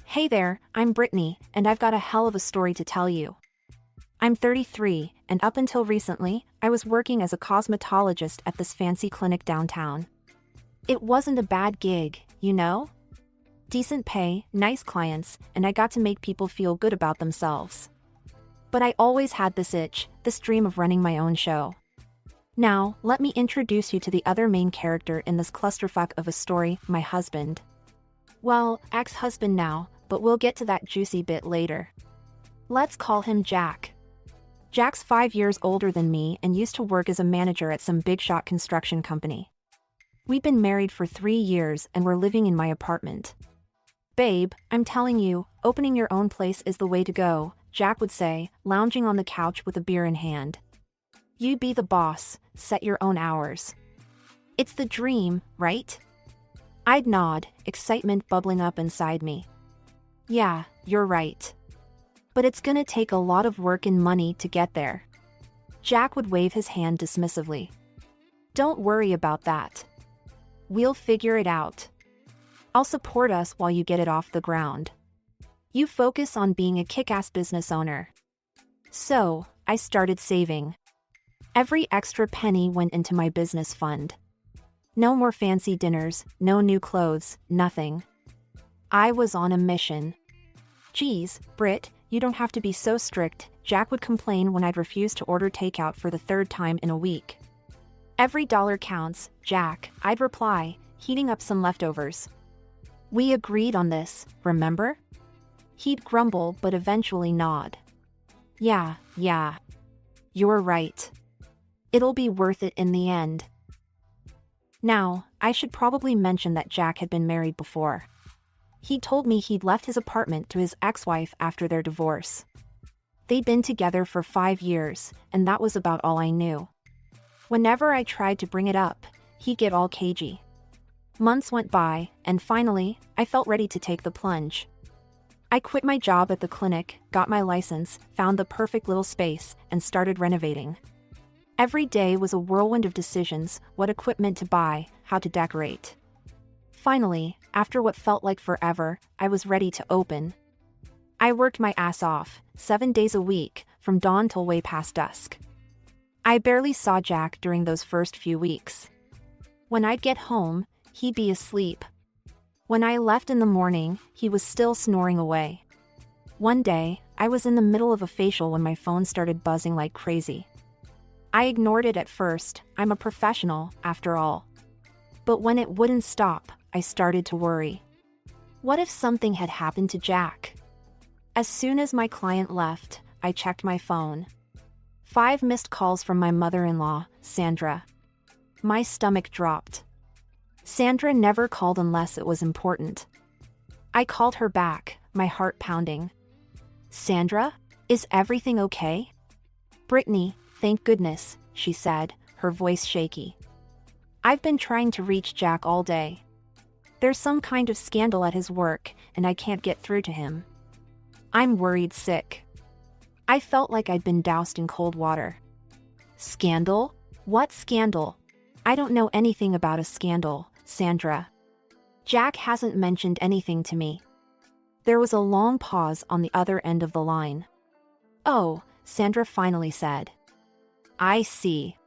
Hey there, I'm Britney, and I've got a hell of a story to tell you. I'm 33, and up until recently, I was working as a cosmetologist at this fancy clinic downtown. It wasn't a bad gig, you know? Decent pay, nice clients, and I got to make people feel good about themselves. But I always had this itch, this dream of running my own show. Now, let me introduce you to the other main character in this clusterfuck of a story, my husband. Well, ex-husband now, but we'll get to that juicy bit later. Let's call him Jack. Jack's 5 years older than me and used to work as a manager at some big-shot construction company. We'd been married for 3 years and were living in my apartment. Babe, I'm telling you, opening your own place is the way to go, Jack would say, lounging on the couch with a beer in hand. You be the boss, set your own hours. It's the dream, right? I'd nod, excitement bubbling up inside me. Yeah, you're right. But it's gonna take a lot of work and money to get there. Jack would wave his hand dismissively. Don't worry about that. We'll figure it out. I'll support us while you get it off the ground. You focus on being a kick-ass business owner. So, I started saving. Every extra penny went into my business fund. No more fancy dinners, no new clothes, nothing. I was on a mission. Geez, Brit, you don't have to be so strict, Jack would complain when I'd refuse to order takeout for the 3rd time in a week. Every dollar counts, Jack, I'd reply, heating up some leftovers. We agreed on this, remember? He'd grumble but eventually nod. Yeah. You're right. It'll be worth it in the end. Now, I should probably mention that Jack had been married before. He told me he'd left his apartment to his ex-wife after their divorce. They'd been together for 5 years, and that was about all I knew. Whenever I tried to bring it up, he'd get all cagey. Months went by, and finally, I felt ready to take the plunge. I quit my job at the clinic, got my license, found the perfect little space, and started renovating. Every day was a whirlwind of decisions: what equipment to buy, how to decorate. Finally, after what felt like forever, I was ready to open. I worked my ass off, 7 days a week, from dawn till way past dusk. I barely saw Jack during those first few weeks. When I'd get home, he'd be asleep. When I left in the morning, he was still snoring away. One day, I was in the middle of a facial when my phone started buzzing like crazy. I ignored it at first, I'm a professional, after all. But when it wouldn't stop, I started to worry. What if something had happened to Jack? As soon as my client left, I checked my phone. 5 missed calls from my mother-in-law, Sandra. My stomach dropped. Sandra never called unless it was important. I called her back, my heart pounding. Sandra, is everything okay? Britney, thank goodness, she said, her voice shaky. I've been trying to reach Jack all day. There's some kind of scandal at his work, and I can't get through to him. I'm worried sick. I felt like I'd been doused in cold water. Scandal? What scandal? I don't know anything about a scandal, Sandra. Jack hasn't mentioned anything to me. There was a long pause on the other end of the line. Oh, Sandra finally said. I see.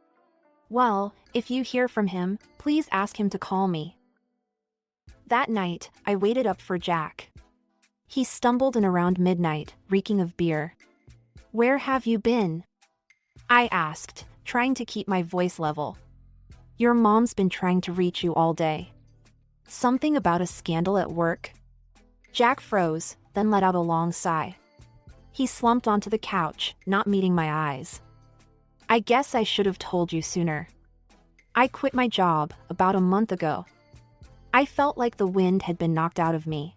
Well, if you hear from him, please ask him to call me. That night, I waited up for Jack. He stumbled in around midnight, reeking of beer. Where have you been? I asked, trying to keep my voice level. Your mom's been trying to reach you all day. Something about a scandal at work? Jack froze, then let out a long sigh. He slumped onto the couch, not meeting my eyes. I guess I should have told you sooner. I quit my job about a month ago. I felt like the wind had been knocked out of me.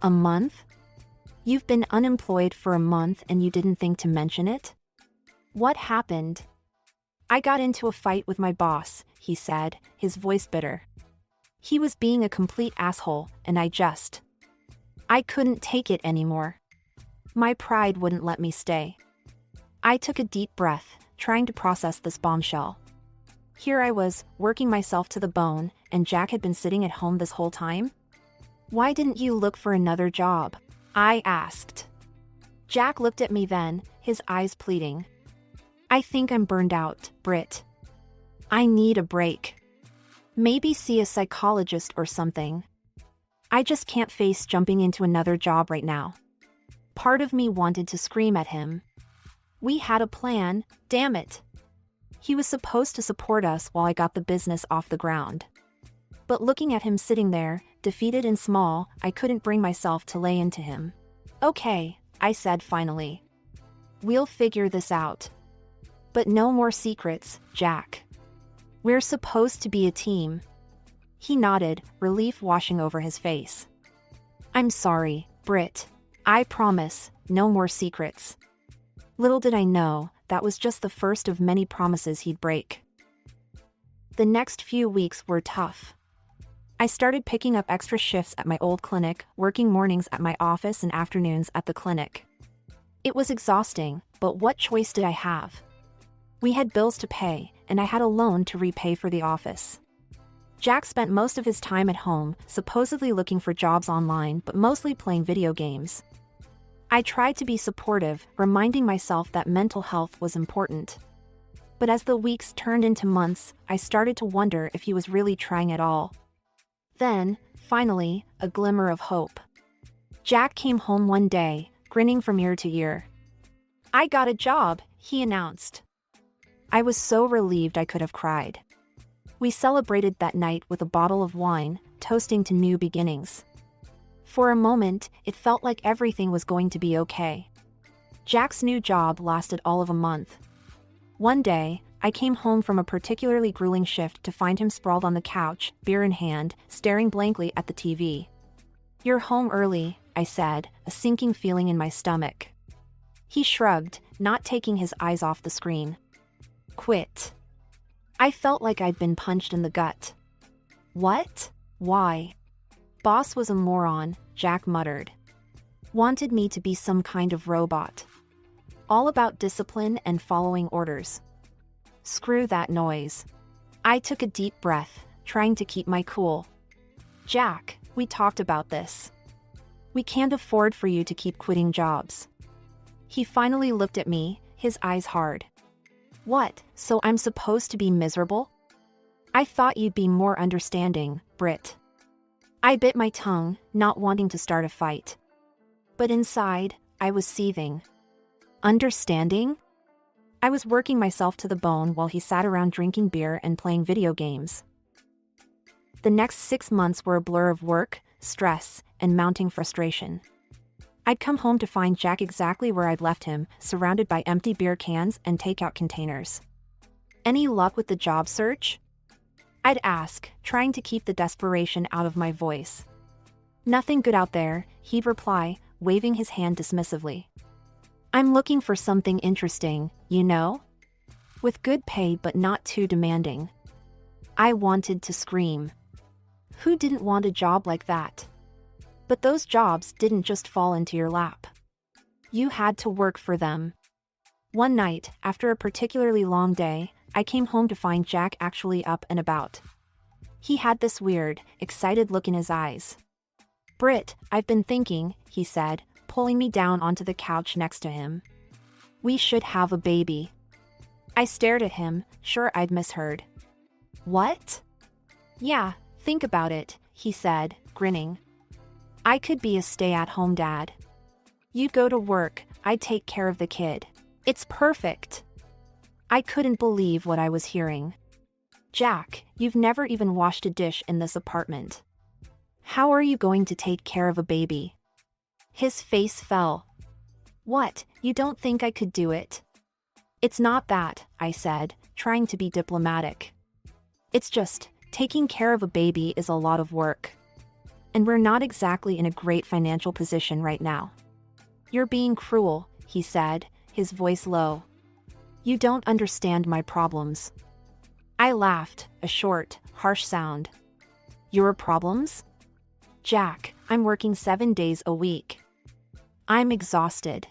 A month? You've been unemployed for a month and you didn't think to mention it? What happened? I got into a fight with my boss, he said, his voice bitter. He was being a complete asshole, and I couldn't take it anymore. My pride wouldn't let me stay. I took a deep breath, trying to process this bombshell. Here I was, working myself to the bone, and Jack had been sitting at home this whole time? Why didn't you look for another job? I asked. Jack looked at me then, his eyes pleading. I think I'm burned out, Brit. I need a break. Maybe see a psychologist or something. I just can't face jumping into another job right now. Part of me wanted to scream at him. We had a plan, damn it. He was supposed to support us while I got the business off the ground. But looking at him sitting there, defeated and small, I couldn't bring myself to lay into him. Okay, I said finally. We'll figure this out. But no more secrets, Jack. We're supposed to be a team. He nodded, relief washing over his face. I'm sorry, Brit. I promise, no more secrets. Little did I know, that was just the first of many promises he'd break. The next few weeks were tough. I started picking up extra shifts at my old clinic, working mornings at my office and afternoons at the clinic. It was exhausting, but what choice did I have? We had bills to pay, and I had a loan to repay for the office. Jack spent most of his time at home, supposedly looking for jobs online, but mostly playing video games. I tried to be supportive, reminding myself that mental health was important. But as the weeks turned into months, I started to wonder if he was really trying at all. Then, finally, a glimmer of hope. Jack came home one day, grinning from ear to ear. I got a job, he announced. I was so relieved I could have cried. We celebrated that night with a bottle of wine, toasting to new beginnings. For a moment, it felt like everything was going to be okay. Jack's new job lasted all of a month. One day, I came home from a particularly grueling shift to find him sprawled on the couch, beer in hand, staring blankly at the TV. You're home early, I said, a sinking feeling in my stomach. He shrugged, not taking his eyes off the screen. Quit. I felt like I'd been punched in the gut. What? Why? Boss was a moron, Jack muttered. Wanted me to be some kind of robot. All about discipline and following orders. Screw that noise. I took a deep breath, trying to keep my cool. Jack, we talked about this. We can't afford for you to keep quitting jobs. He finally looked at me, his eyes hard. What, so I'm supposed to be miserable? I thought you'd be more understanding, Brit. I bit my tongue, not wanting to start a fight. But inside, I was seething. Understanding? I was working myself to the bone while he sat around drinking beer and playing video games. The next 6 months were a blur of work, stress, and mounting frustration. I'd come home to find Jack exactly where I'd left him, surrounded by empty beer cans and takeout containers. Any luck with the job search? I'd ask, trying to keep the desperation out of my voice. Nothing good out there, he'd reply, waving his hand dismissively. I'm looking for something interesting, you know? With good pay but not too demanding. I wanted to scream. Who didn't want a job like that? But those jobs didn't just fall into your lap. You had to work for them. One night, after a particularly long day, I came home to find Jack actually up and about. He had this weird, excited look in his eyes. Brit, I've been thinking, he said, pulling me down onto the couch next to him. We should have a baby. I stared at him, sure I'd misheard. What? Yeah, think about it, he said, grinning. I could be a stay-at-home dad. You'd go to work, I'd take care of the kid. It's perfect. I couldn't believe what I was hearing. Jack, you've never even washed a dish in this apartment. How are you going to take care of a baby? His face fell. What, you don't think I could do it? It's not that, I said, trying to be diplomatic. It's just, taking care of a baby is a lot of work. And we're not exactly in a great financial position right now. You're being cruel, he said, his voice low. You don't understand my problems. I laughed, a short, harsh sound. Your problems? Jack, I'm working 7 days a week. I'm exhausted.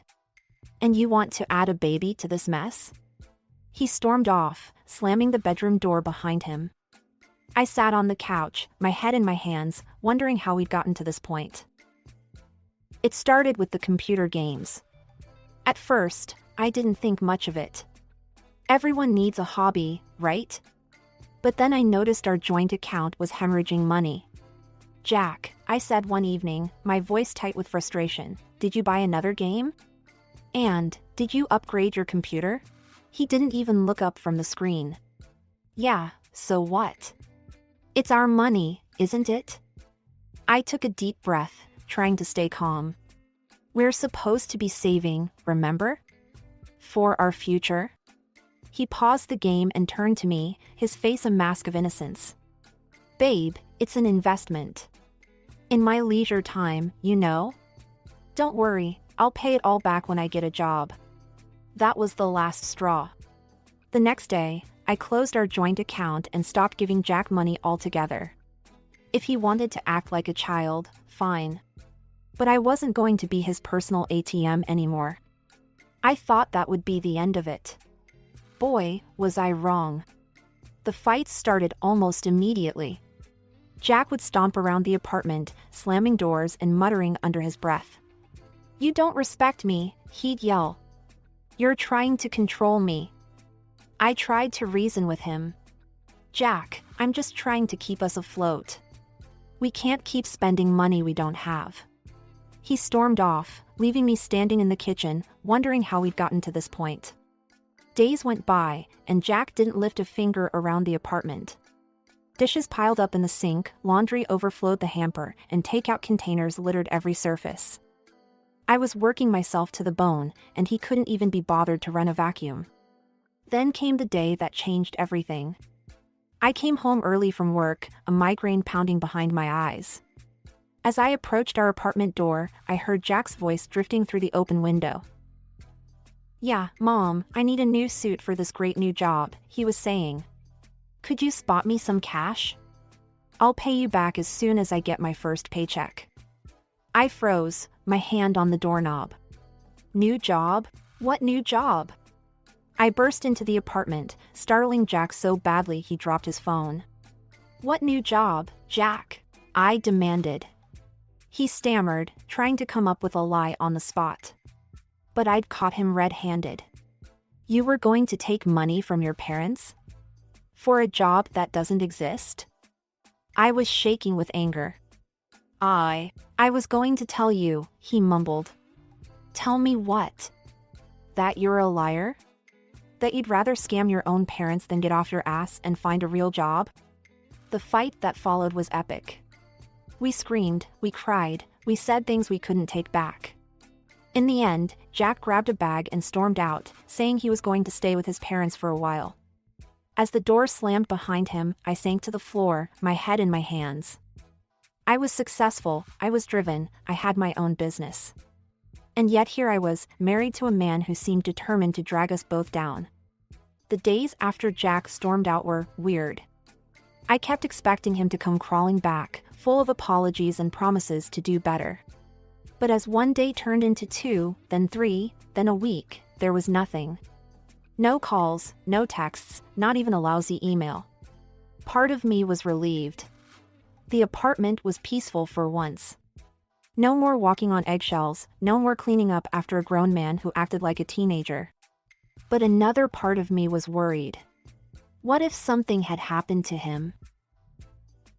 And you want to add a baby to this mess? He stormed off, slamming the bedroom door behind him. I sat on the couch, my head in my hands, wondering how we'd gotten to this point. It started with the computer games. At first, I didn't think much of it. Everyone needs a hobby, right? But then I noticed our joint account was hemorrhaging money. "Jack," I said one evening, my voice tight with frustration, "did you buy another game? And, did you upgrade your computer?" He didn't even look up from the screen. "Yeah, so what? It's our money, isn't it?" I took a deep breath, trying to stay calm. "We're supposed to be saving, remember? For our future." He paused the game and turned to me, his face a mask of innocence. "Babe, it's an investment. In my leisure time, you know? Don't worry, I'll pay it all back when I get a job." That was the last straw. The next day, I closed our joint account and stopped giving Jack money altogether. If he wanted to act like a child, fine. But I wasn't going to be his personal ATM anymore. I thought that would be the end of it. Boy, was I wrong. The fights started almost immediately. Jack would stomp around the apartment, slamming doors and muttering under his breath. "You don't respect me," he'd yell. "You're trying to control me." I tried to reason with him. "Jack, I'm just trying to keep us afloat. We can't keep spending money we don't have." He stormed off, leaving me standing in the kitchen, wondering how we'd gotten to this point. Days went by, and Jack didn't lift a finger around the apartment. Dishes piled up in the sink, laundry overflowed the hamper, and takeout containers littered every surface. I was working myself to the bone, and he couldn't even be bothered to run a vacuum. Then came the day that changed everything. I came home early from work, a migraine pounding behind my eyes. As I approached our apartment door, I heard Jack's voice drifting through the open window. "Yeah, Mom, I need a new suit for this great new job," he was saying. "Could you spot me some cash? I'll pay you back as soon as I get my first paycheck." I froze, my hand on the doorknob. "New job? What new job?" I burst into the apartment, startling Jack so badly he dropped his phone. "What new job, Jack?" I demanded. He stammered, trying to come up with a lie on the spot. But I'd caught him red-handed. "You were going to take money from your parents? For a job that doesn't exist?" I was shaking with anger. I was going to tell you," he mumbled. "Tell me what? That you're a liar? That you'd rather scam your own parents than get off your ass and find a real job?" The fight that followed was epic. We screamed, we cried, we said things we couldn't take back. In the end, Jack grabbed a bag and stormed out, saying he was going to stay with his parents for a while. As the door slammed behind him, I sank to the floor, my head in my hands. I was successful, I was driven, I had my own business. And yet here I was, married to a man who seemed determined to drag us both down. The days after Jack stormed out were weird. I kept expecting him to come crawling back, full of apologies and promises to do better. But as one day turned into 2, then 3, then a week, there was nothing. No calls, no texts, not even a lousy email. Part of me was relieved. The apartment was peaceful for once. No more walking on eggshells, no more cleaning up after a grown man who acted like a teenager. But another part of me was worried. What if something had happened to him?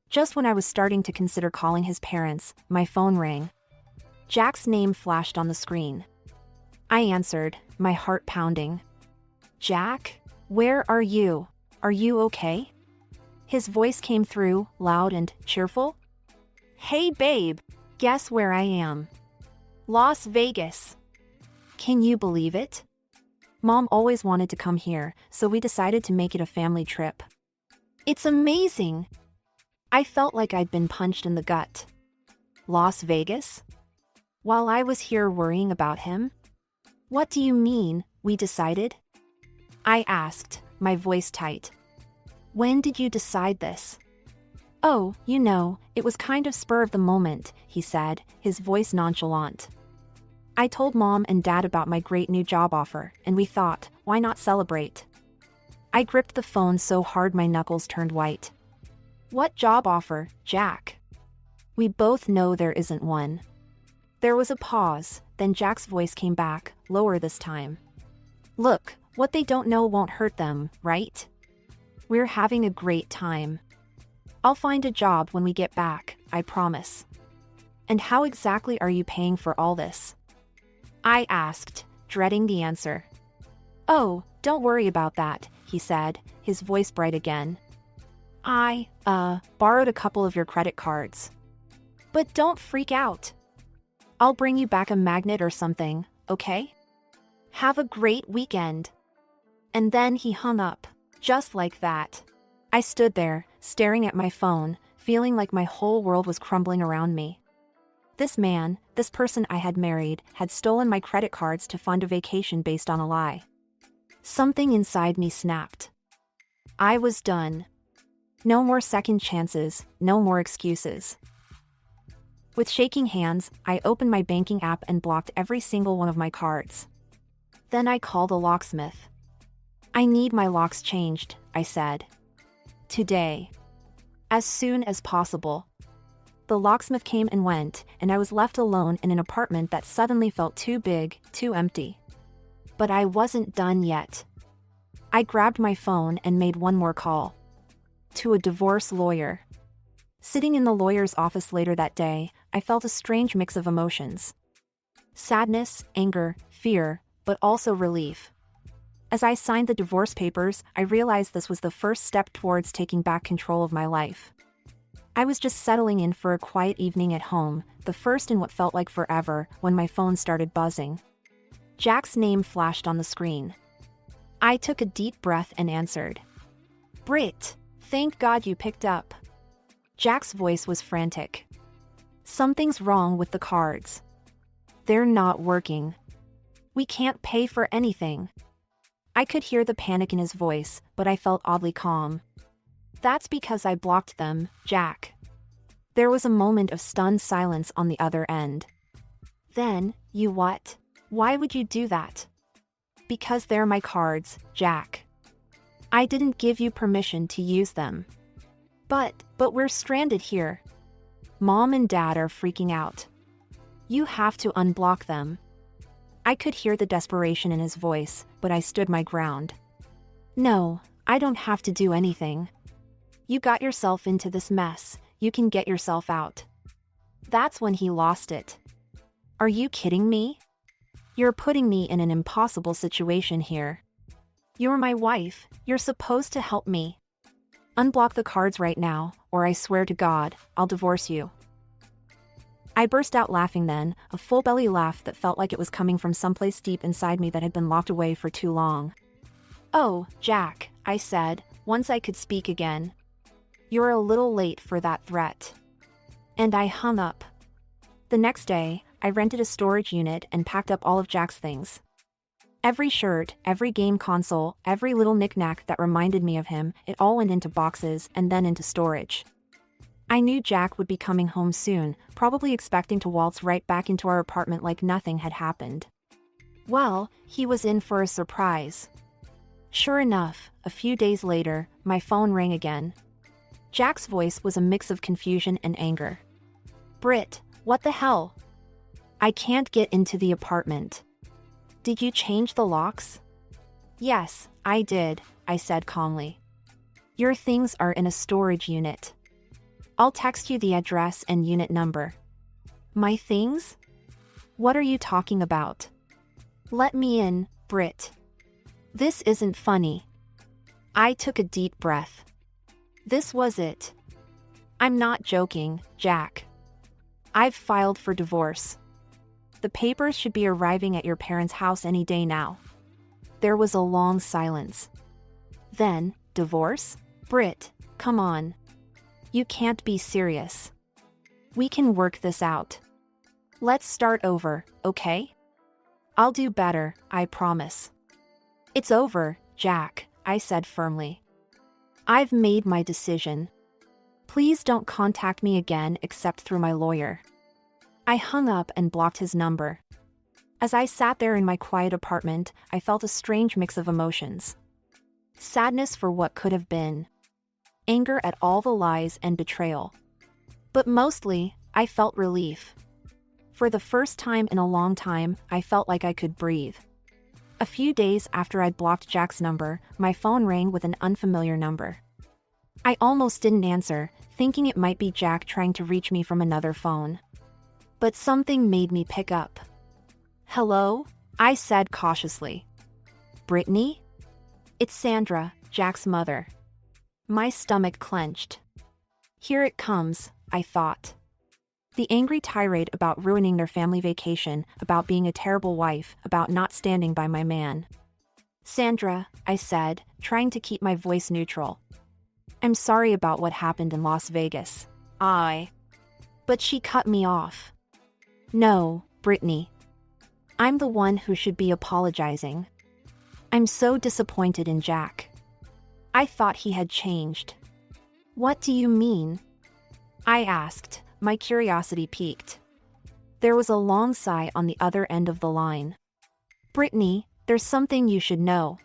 Just when I was starting to consider calling his parents, my phone rang. Jack's name flashed on the screen. I answered, my heart pounding. "Jack? Where are you? Are you okay?" His voice came through, loud and cheerful. "Hey babe, guess where I am? Las Vegas. Can you believe it? Mom always wanted to come here, so we decided to make it a family trip. It's amazing." I felt like I'd been punched in the gut. Las Vegas? While I was here worrying about him? "What do you mean, we decided?" I asked, my voice tight. "When did you decide this?" "Oh, you know, it was kind of spur of the moment," he said, his voice nonchalant. "I told Mom and Dad about my great new job offer, and we thought, why not celebrate?" I gripped the phone so hard my knuckles turned white. What job offer, Jack? We both know there isn't one. There was a pause, then Jack's voice came back, lower this time. Look, what they don't know won't hurt them, right? We're having a great time. I'll find a job when we get back, I promise. And how exactly are you paying for all this? I asked, dreading the answer. Oh, don't worry about that, he said, his voice bright again. I borrowed a couple of your credit cards. But don't freak out. I'll bring you back a magnet or something, okay? Have a great weekend. And then he hung up, just like that. I stood there, staring at my phone, feeling like my whole world was crumbling around me. This man, this person I had married, had stolen my credit cards to fund a vacation based on a lie. Something inside me snapped. I was done. No more second chances, no more excuses. With shaking hands, I opened my banking app and blocked every single one of my cards. Then I called a locksmith. I need my locks changed, I said. Today. As soon as possible. The locksmith came and went, and I was left alone in an apartment that suddenly felt too big, too empty. But I wasn't done yet. I grabbed my phone and made one more call. To a divorce lawyer. Sitting in the lawyer's office later that day, I felt a strange mix of emotions. Sadness, anger, fear, but also relief. As I signed the divorce papers, I realized this was the first step towards taking back control of my life. I was just settling in for a quiet evening at home, the first in what felt like forever, when my phone started buzzing. Jack's name flashed on the screen. I took a deep breath and answered. Brit, thank God you picked up. Jack's voice was frantic. Something's wrong with the cards. They're not working. We can't pay for anything. I could hear the panic in his voice, but I felt oddly calm. That's because I blocked them, Jack. There was a moment of stunned silence on the other end. Then, you what? Why would you do that? Because they're my cards, Jack. I didn't give you permission to use them. But we're stranded here. Mom and Dad are freaking out. You have to unblock them. I could hear the desperation in his voice, but I stood my ground. No, I don't have to do anything. You got yourself into this mess, you can get yourself out. That's when he lost it. Are you kidding me? You're putting me in an impossible situation here. You're my wife, you're supposed to help me. Unblock the cards right now, or I swear to God, I'll divorce you. I burst out laughing then, a full belly laugh that felt like it was coming from someplace deep inside me that had been locked away for too long. Oh, Jack, I said, once I could speak again. You're a little late for that threat. And I hung up. The next day, I rented a storage unit and packed up all of Jack's things. Every shirt, every game console, every little knick-knack that reminded me of him, it all went into boxes and then into storage. I knew Jack would be coming home soon, probably expecting to waltz right back into our apartment like nothing had happened. Well, he was in for a surprise. Sure enough, a few days later, my phone rang again. Jack's voice was a mix of confusion and anger. Brit, what the hell? I can't get into the apartment. Did you change the locks? Yes, I did, I said calmly. Your things are in a storage unit. I'll text you the address and unit number. My things? What are you talking about? Let me in, Brit. This isn't funny. I took a deep breath. This was it. I'm not joking, Jack. I've filed for divorce. The papers should be arriving at your parents' house any day now. There was a long silence. Then, divorce? Brit, come on. You can't be serious. We can work this out. Let's start over, okay? I'll do better, I promise. It's over, Jack, I said firmly. I've made my decision. Please don't contact me again except through my lawyer. I hung up and blocked his number. As I sat there in my quiet apartment, I felt a strange mix of emotions. Sadness for what could have been. anger at all the lies and betrayal. But mostly, I felt relief. For the first time in a long time, I felt like I could breathe. A few days after I'd blocked Jack's number, my phone rang with an unfamiliar number. I almost didn't answer, thinking it might be Jack trying to reach me from another phone. But something made me pick up. "Hello?" I said cautiously. "Britney?" "It's Sandra, Jack's mother." My stomach clenched. Here it comes, I thought. The angry tirade about ruining their family vacation, about being a terrible wife, about not standing by my man. "Sandra," I said, trying to keep my voice neutral. "I'm sorry about what happened in Las Vegas." But she cut me off. "No, Britney. I'm the one who should be apologizing. I'm so disappointed in Jack. I thought he had changed." "What do you mean?" I asked, my curiosity piqued. There was a long sigh on the other end of the line. "Britney, there's something you should know.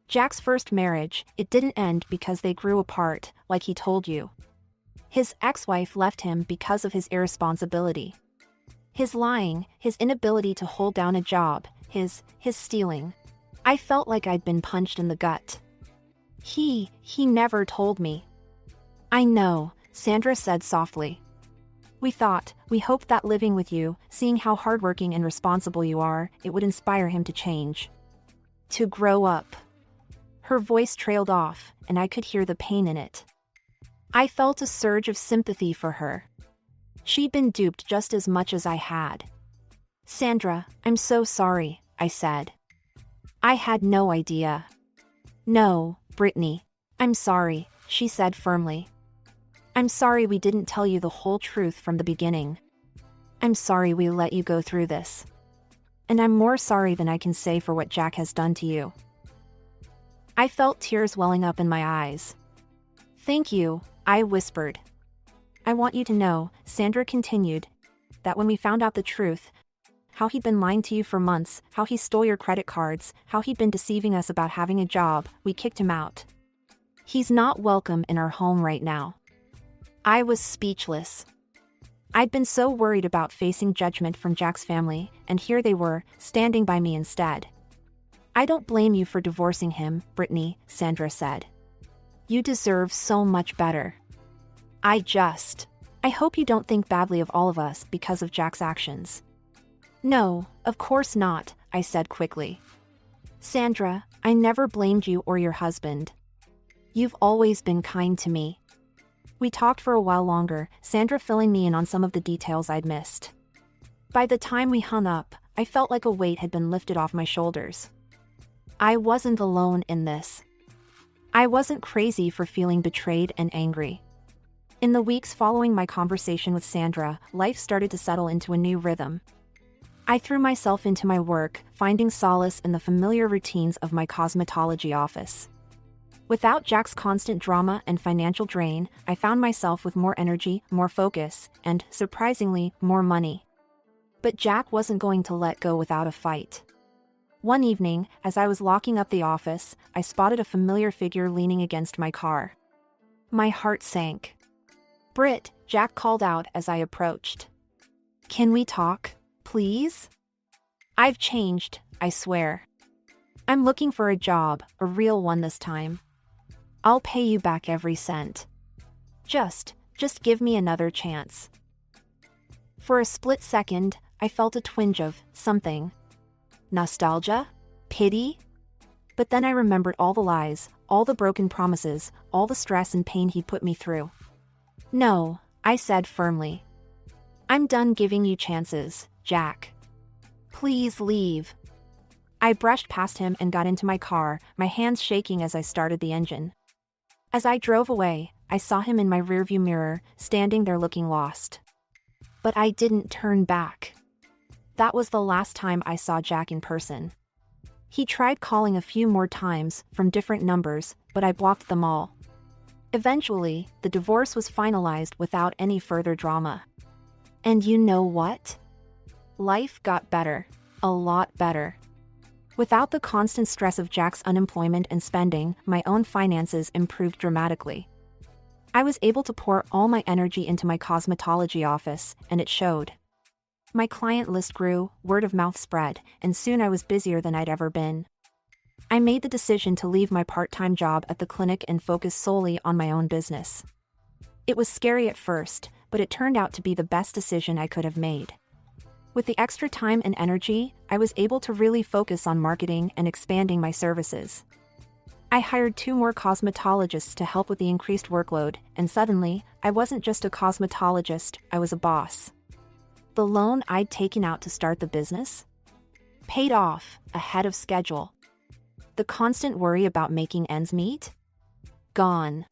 Jack's first marriage, it didn't end because they grew apart, like he told you. His ex-wife left him because of his irresponsibility. His lying, his inability to hold down a job, his stealing. I felt like I'd been punched in the gut. He never told me." "I know," Sandra said softly. We hoped that living with you, seeing how hardworking and responsible you are, it would inspire him to change. To grow up." Her voice trailed off, and I could hear the pain in it. I felt a surge of sympathy for her. She'd been duped just as much as I had. "Sandra, I'm so sorry," I said. "I had no idea." "No, Britney. I'm sorry," she said firmly. "I'm sorry we didn't tell you the whole truth from the beginning. I'm sorry we let you go through this. And I'm more sorry than I can say for what Jack has done to you." I felt tears welling up in my eyes. "Thank you," I whispered. "I want you to know," Sandra continued, "that when we found out the truth, how he'd been lying to you for months, how he stole your credit cards, how he'd been deceiving us about having a job, we kicked him out. He's not welcome in our home right now." I was speechless. I'd been so worried about facing judgment from Jack's family, and here they were, standing by me instead. "I don't blame you for divorcing him, Britney," Sandra said. "You deserve so much better. I hope you don't think badly of all of us because of Jack's actions." "No, of course not," I said quickly. "Sandra, I never blamed you or your husband. You've always been kind to me." We talked for a while longer, Sandra filling me in on some of the details I'd missed. By the time we hung up, I felt like a weight had been lifted off my shoulders. I wasn't alone in this. I wasn't crazy for feeling betrayed and angry. In the weeks following my conversation with Sandra, life started to settle into a new rhythm. I threw myself into my work, finding solace in the familiar routines of my cosmetology office. Without Jack's constant drama and financial drain, I found myself with more energy, more focus, and, surprisingly, more money. But Jack wasn't going to let go without a fight. One evening, as I was locking up the office, I spotted a familiar figure leaning against my car. My heart sank. "Brit," Jack called out as I approached. "Can we talk, please? I've changed, I swear. I'm looking for a job, a real one this time. I'll pay you back every cent. Just give me another chance." For a split second, I felt a twinge of something. Nostalgia? Pity? But then I remembered all the lies, all the broken promises, all the stress and pain he'd put me through. "No," I said firmly. "I'm done giving you chances, Jack. Please leave." I brushed past him and got into my car, my hands shaking as I started the engine. As I drove away, I saw him in my rearview mirror, standing there looking lost. But I didn't turn back. That was the last time I saw Jack in person. He tried calling a few more times, from different numbers, but I blocked them all. Eventually, the divorce was finalized without any further drama. And you know what? Life got better. A lot better. Without the constant stress of Jack's unemployment and spending, my own finances improved dramatically. I was able to pour all my energy into my cosmetology office, and it showed. My client list grew, word of mouth spread, and soon I was busier than I'd ever been. I made the decision to leave my part-time job at the clinic and focus solely on my own business. It was scary at first, but it turned out to be the best decision I could have made. With the extra time and energy, I was able to really focus on marketing and expanding my services. I hired 2 more cosmetologists to help with the increased workload, and suddenly, I wasn't just a cosmetologist, I was a boss. The loan I'd taken out to start the business paid off, ahead of schedule. The constant worry about making ends meet? Gone.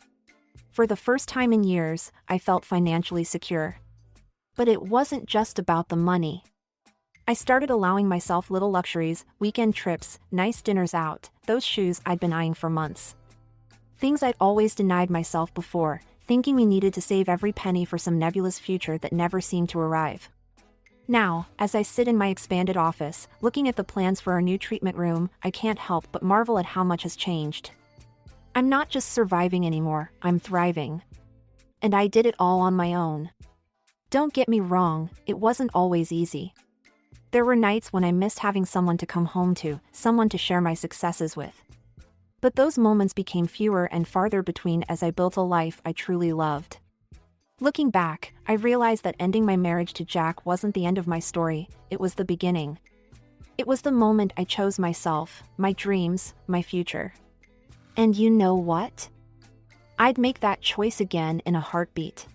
For the first time in years, I felt financially secure. But it wasn't just about the money. I started allowing myself little luxuries, weekend trips, nice dinners out, those shoes I'd been eyeing for months. Things I'd always denied myself before, thinking we needed to save every penny for some nebulous future that never seemed to arrive. Now, as I sit in my expanded office, looking at the plans for our new treatment room, I can't help but marvel at how much has changed. I'm not just surviving anymore, I'm thriving. And I did it all on my own. Don't get me wrong, it wasn't always easy. There were nights when I missed having someone to come home to, someone to share my successes with. But those moments became fewer and farther between as I built a life I truly loved. Looking back, I realized that ending my marriage to Jack wasn't the end of my story, it was the beginning. It was the moment I chose myself, my dreams, my future. And you know what? I'd make that choice again in a heartbeat.